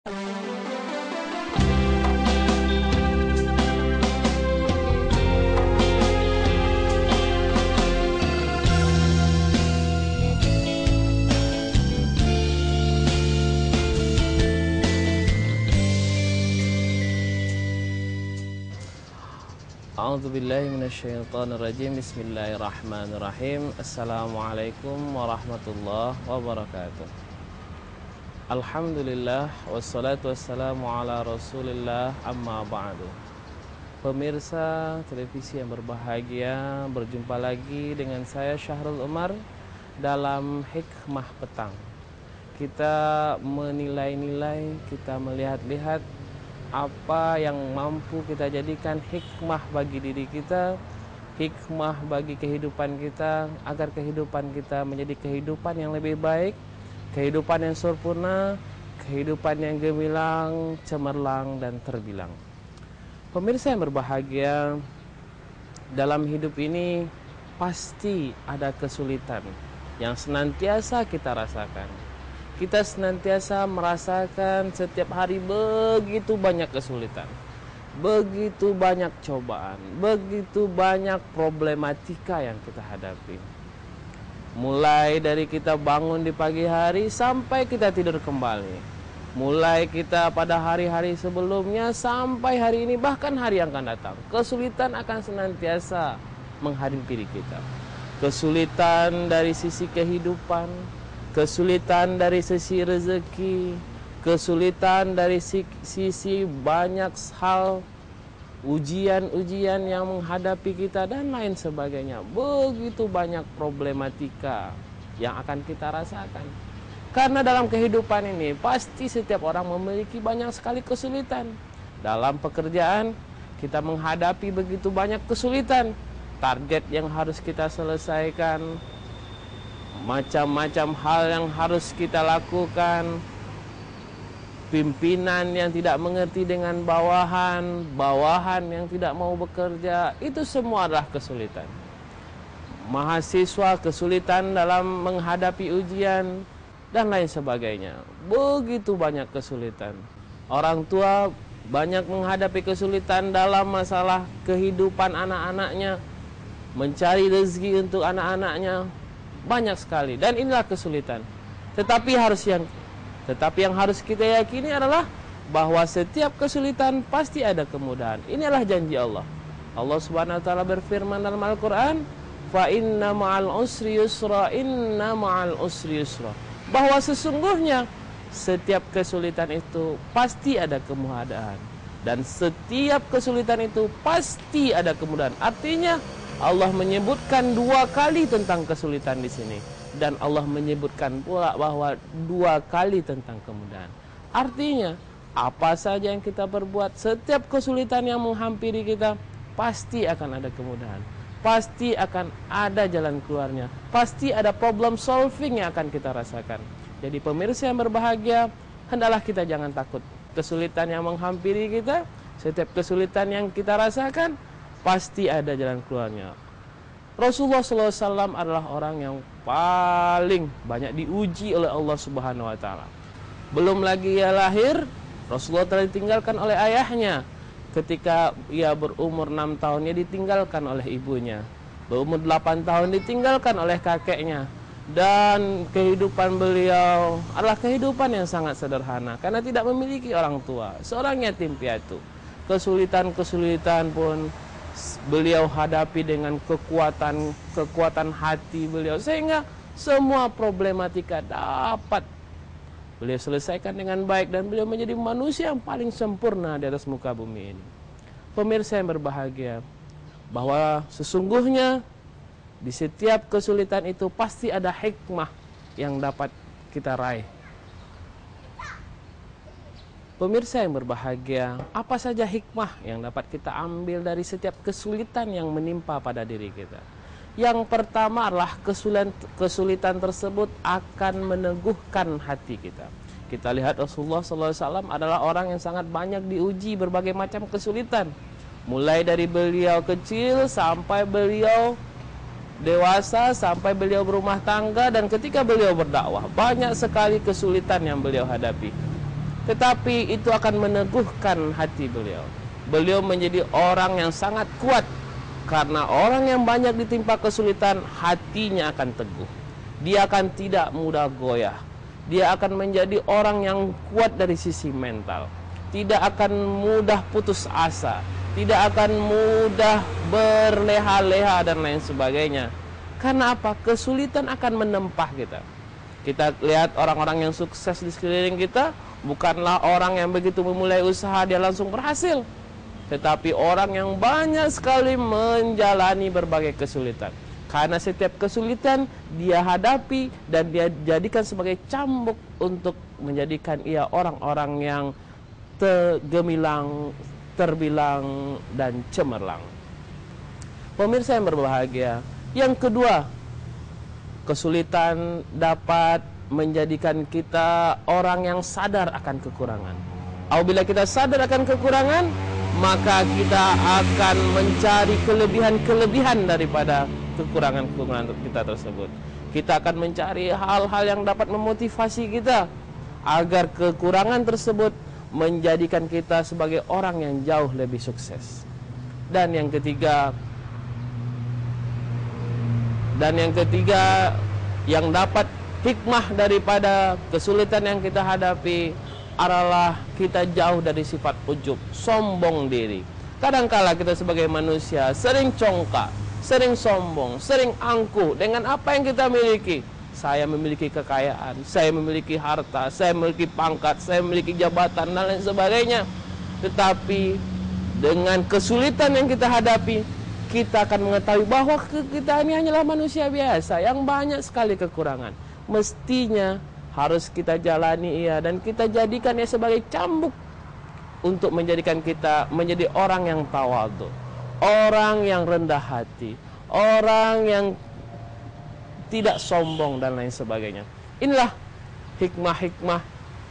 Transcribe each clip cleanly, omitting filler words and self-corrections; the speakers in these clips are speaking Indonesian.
A'udzubillahi minasyaitonirrajim. Bismillahirrahmanirrahim. Assalamualaikum warahmatullahi wabarakatuh. Alhamdulillah wassalatu wassalamu ala Rasulillah, amma ba'du. Pemirsa televisi yang berbahagia, berjumpa lagi dengan saya Syahrul Umar dalam Hikmah Petang. Kita menilai-nilai, kita melihat-lihat apa yang mampu kita jadikan hikmah bagi diri kita, hikmah bagi kehidupan kita, agar kehidupan kita menjadi kehidupan yang lebih baik, kehidupan yang sempurna, kehidupan yang gemilang, cemerlang, dan terbilang. Pemirsa yang berbahagia, dalam hidup ini pasti ada kesulitan yang senantiasa kita rasakan. Kita senantiasa merasakan setiap hari begitu banyak kesulitan, begitu banyak cobaan, begitu banyak problematika yang kita hadapi. Mulai dari kita bangun di pagi hari sampai kita tidur kembali. Mulai kita pada hari-hari sebelumnya sampai hari ini, bahkan hari yang akan datang. Kesulitan akan senantiasa menghadapi diri kita. Kesulitan dari sisi kehidupan, kesulitan dari sisi rezeki, kesulitan dari sisi banyak hal, ujian-ujian yang menghadapi kita, dan lain sebagainya. Begitu banyak problematika yang akan kita rasakan. Karena dalam kehidupan ini pasti setiap orang memiliki banyak sekali kesulitan. Dalam pekerjaan kita menghadapi begitu banyak kesulitan. Target yang harus kita selesaikan, macam-macam hal yang harus kita lakukan, pimpinan yang tidak mengerti dengan bawahan, bawahan yang tidak mau bekerja, itu semua adalah kesulitan. Mahasiswa kesulitan dalam menghadapi ujian, dan lain sebagainya. Begitu banyak kesulitan. Orang tua banyak menghadapi kesulitan dalam masalah kehidupan anak-anaknya, mencari rezeki untuk anak-anaknya. Banyak sekali, dan inilah kesulitan. Tetapi yang harus kita yakini adalah bahwa setiap kesulitan pasti ada kemudahan. Inilah janji Allah. Allah Subhanahu wa taala berfirman dalam Al-Qur'an, "Fa inna ma'al usri yusra, inna ma'al usri yusra." Bahwa sesungguhnya setiap kesulitan itu pasti ada kemudahan, dan setiap kesulitan itu pasti ada kemudahan. Artinya Allah menyebutkan dua kali tentang kesulitan di sini, dan Allah menyebutkan pula bahwa dua kali tentang kemudahan. Artinya apa saja yang kita perbuat, setiap kesulitan yang menghampiri kita pasti akan ada kemudahan, pasti akan ada jalan keluarnya, pasti ada problem solving yang akan kita rasakan. Jadi pemirsa yang berbahagia, hendaklah kita jangan takut. Kesulitan yang menghampiri kita, setiap kesulitan yang kita rasakan, pasti ada jalan keluarnya. Rasulullah SAW adalah orang yang paling banyak diuji oleh Allah Subhanahu wa taala. Belum lagi ia lahir, Rasulullah telah ditinggalkan oleh ayahnya. Ketika ia berumur 6 tahun, ia ditinggalkan oleh ibunya. Berumur 8 tahun ditinggalkan oleh kakeknya. Dan kehidupan beliau adalah kehidupan yang sangat sederhana, karena tidak memiliki orang tua, seorang yatim piatu. Kesulitan-kesulitan pun beliau hadapi dengan kekuatan hati beliau, sehingga semua problematika dapat beliau selesaikan dengan baik, dan beliau menjadi manusia yang paling sempurna di atas muka bumi ini. Pemirsa yang berbahagia, bahwa sesungguhnya di setiap kesulitan itu pasti ada hikmah yang dapat kita raih. Pemirsa yang berbahagia, apa saja hikmah yang dapat kita ambil dari setiap kesulitan yang menimpa pada diri kita? Yang pertama adalah kesulitan tersebut akan meneguhkan hati kita. Kita lihat Rasulullah SAW adalah orang yang sangat banyak diuji berbagai macam kesulitan. Mulai dari beliau kecil sampai beliau dewasa, sampai beliau berumah tangga, dan ketika beliau berdakwah, banyak sekali kesulitan yang beliau hadapi. tetapi itu akan meneguhkan hati beliau. Beliau menjadi orang yang sangat kuat, karena orang yang banyak ditimpa kesulitan, hatinya akan teguh. Dia akan tidak mudah goyah. Dia akan menjadi orang yang kuat dari sisi mental. Tidak akan mudah putus asa, tidak akan mudah berleha-leha dan lain sebagainya. Karena apa? Kesulitan akan menempa kita. Kita lihat orang-orang yang sukses di sekeliling kita, bukanlah orang yang begitu memulai usaha dia langsung berhasil, tetapi orang yang banyak sekali menjalani berbagai kesulitan. Karena setiap kesulitan dia hadapi dan dia jadikan sebagai cambuk untuk menjadikan ia orang-orang yang tergemilang, terbilang, dan cemerlang. Pemirsa yang berbahagia, yang kedua, kesulitan dapat menjadikan kita orang yang sadar akan kekurangan. Apabila kita sadar akan kekurangan, maka kita akan mencari kelebihan-kelebihan daripada kekurangan-kekurangan kita tersebut. Kita akan mencari hal-hal yang dapat memotivasi kita agar kekurangan tersebut menjadikan kita sebagai orang yang jauh lebih sukses. Dan yang ketiga, yang dapat hikmah daripada kesulitan yang kita hadapi adalah kita jauh dari sifat ujub, sombong diri. Kadangkala kita sebagai manusia sering congkak, sering sombong, sering angkuh dengan apa yang kita miliki. Saya memiliki kekayaan, saya memiliki harta, saya memiliki pangkat, saya memiliki jabatan, dan lain sebagainya. Tetapi dengan kesulitan yang kita hadapi, kita akan mengetahui bahwa kita ini hanyalah manusia biasa yang banyak sekali kekurangan. Mestinya harus kita jalani ia dan kita jadikan ia sebagai cambuk untuk menjadikan kita menjadi orang yang tawadhu, orang yang rendah hati, orang yang tidak sombong dan lain sebagainya. Inilah hikmah-hikmah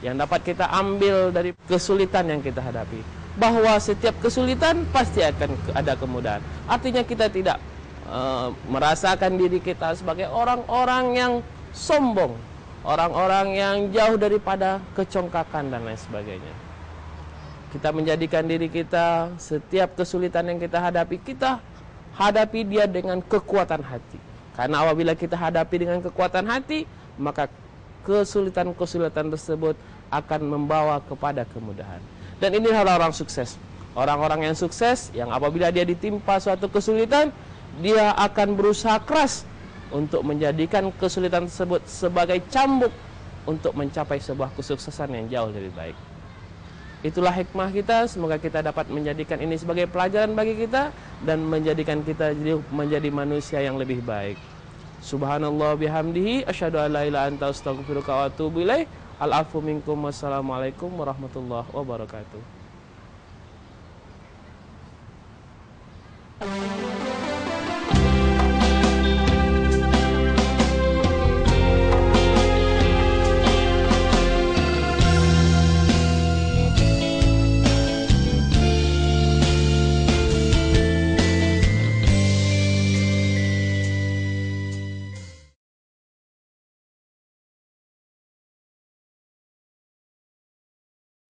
yang dapat kita ambil dari kesulitan yang kita hadapi. Bahwa setiap kesulitan pasti akan ada kemudahan. Artinya kita tidak merasakan diri kita sebagai orang-orang yang sombong, orang-orang yang jauh daripada kecongkakan dan lain sebagainya. Kita menjadikan diri kita, setiap kesulitan yang kita hadapi dia dengan kekuatan hati. Karena apabila kita hadapi dengan kekuatan hati, maka kesulitan-kesulitan tersebut akan membawa kepada kemudahan. Dan ini orang-orang sukses. Orang-orang yang sukses, yang apabila dia ditimpa suatu kesulitan, dia akan berusaha keras untuk menjadikan kesulitan tersebut sebagai cambuk untuk mencapai sebuah kesuksesan yang jauh lebih baik. Itulah hikmah kita. Semoga kita dapat menjadikan ini sebagai pelajaran bagi kita dan menjadikan kita menjadi manusia yang lebih baik. Subhanallah bihamdihi, asyhadu an la ilaha illa anta astaghfiruka wa atubu ilaik. Al-afu minkum, wassalamualaikum warahmatullahi wabarakatuh.